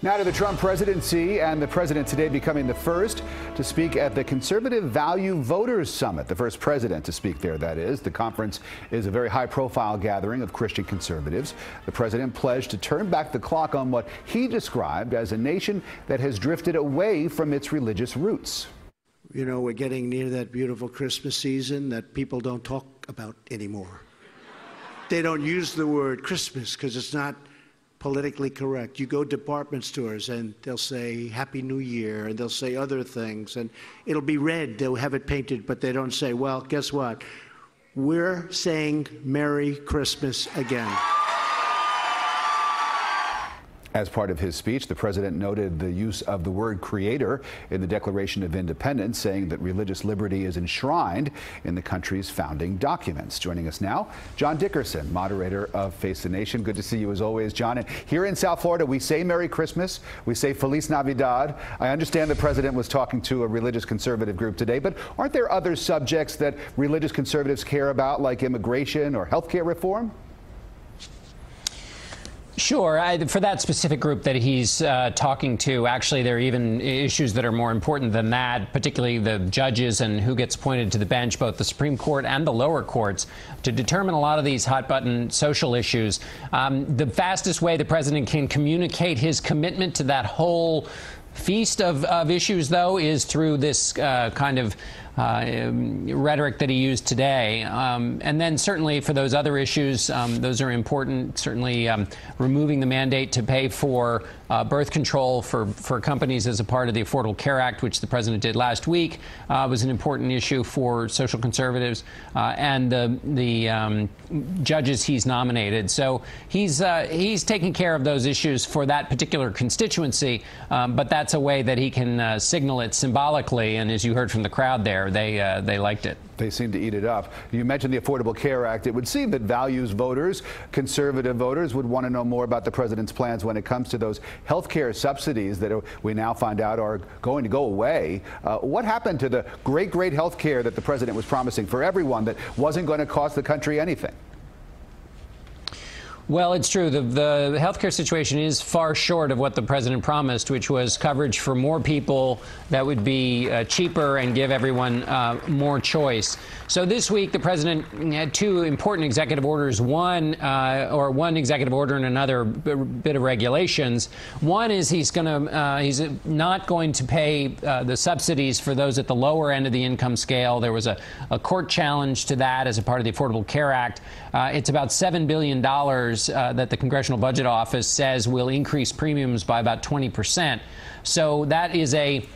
Now to the Trump presidency, and the president today becoming the first to speak at the Conservative Value Voters Summit. The first president to speak there, that is. The conference is a very high-profile gathering of Christian conservatives. The president pledged to turn back the clock on what he described as a nation that has drifted away from its religious roots. You know, we're getting near that beautiful Christmas season that people don't talk about anymore. They don't use the word Christmas because it's not politically correct. You go to department stores and they'll say Happy New Year, and they'll say other things, and it'll be red. They'll have it painted, but they don't say, well, guess what? We're saying Merry Christmas again. As part of his speech, the president noted the use of the word creator in the Declaration of Independence, saying that religious liberty is enshrined in the country's founding documents. Joining us now, John Dickerson, moderator of Face the Nation. Good to see you as always, John. And here in South Florida, we say Merry Christmas. We say Feliz Navidad. I understand the president was talking to a religious conservative group today, but aren't there other subjects that religious conservatives care about, like immigration or health care reform? Sure. For that specific group that he's talking to, actually, there are even issues that are more important than that, particularly the judges and who gets appointed to the bench, both the Supreme Court and the lower courts, to determine a lot of these hot-button social issues. The fastest way the president can communicate his commitment to that whole feast of issues, though, is through this kind of rhetoric that he used today. And then certainly for those other issues, those are important. Certainly removing the mandate to pay for birth control for companies as a part of the Affordable Care Act, which the president did last week, was an important issue for social conservatives and the judges he's nominated. So he's taking care of those issues for that particular constituency, but that's a way that he can signal it symbolically. And as you heard from the crowd there, they liked it. They seem to eat it up. You mentioned the Affordable Care Act. It would seem that values voters, conservative voters, would want to know more about the president's plans when it comes to those health care subsidies that we now find out are going to go away. What happened to the great health care that the president was promising for everyone that wasn't going to cost the country anything? Well, it's true. The healthcare situation is far short of what the president promised, which was coverage for more people that would be cheaper and give everyone more choice. So this week, the president had two important executive orders, one executive order and another bit of regulations. One is he's not going to pay the subsidies for those at the lower end of the income scale. There was a court challenge to that as a part of the Affordable Care Act. It's about $7 billion that the Congressional Budget Office says will increase premiums by about 20%. So that is a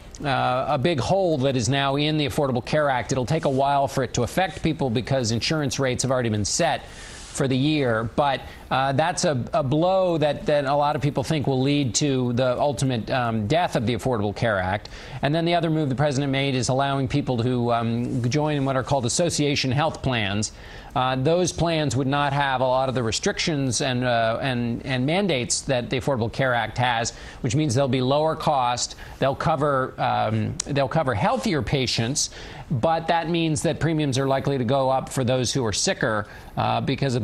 big hole that is now in the Affordable Care Act. It'll take a while for it to affect people because insurance rates have already been set for the year, but that's a blow that a lot of people think will lead to the ultimate death of the Affordable Care Act. And then the other move the president made is allowing people to join in what are called association health plans. Those plans would not have a lot of the restrictions and mandates that the Affordable Care Act has, which means they'll be lower cost. They'll cover healthier patients, but that means that premiums are likely to go up for those who are sicker because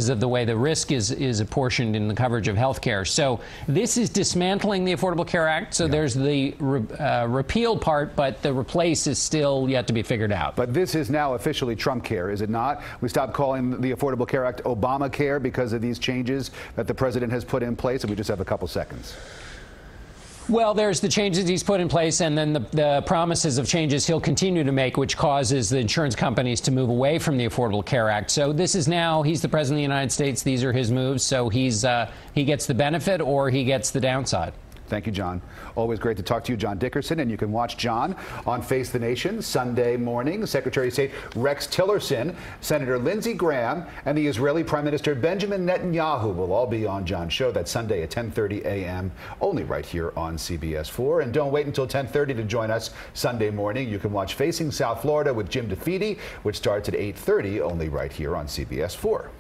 of the way the risk is apportioned in the coverage of health care. So this is dismantling the Affordable Care Act. So there's the repeal part, but the replace is still yet to be figured out. But this is now officially Trump care, is it not? We stopped calling the Affordable Care Act Obamacare because of these changes that the president has put in place, and we just have a couple seconds. Well, there's the changes he's put in place, and then the promises of changes he'll continue to make, which causes the insurance companies to move away from the Affordable Care Act. So this is now, he's the president of the United States. These are his moves. So he gets the benefit or he gets the downside. Thank you, John. Always great to talk to you, John Dickerson. And you can watch John on Face the Nation Sunday morning. Secretary of State Rex Tillerson, Senator Lindsey Graham, and the Israeli Prime Minister Benjamin Netanyahu will all be on John's show. That's Sunday at 10:30 a.m. only right here on CBS 4. And don't wait until 10:30 to join us Sunday morning. You can watch Facing South Florida with Jim DeFede, which starts at 8:30 only right here on CBS 4.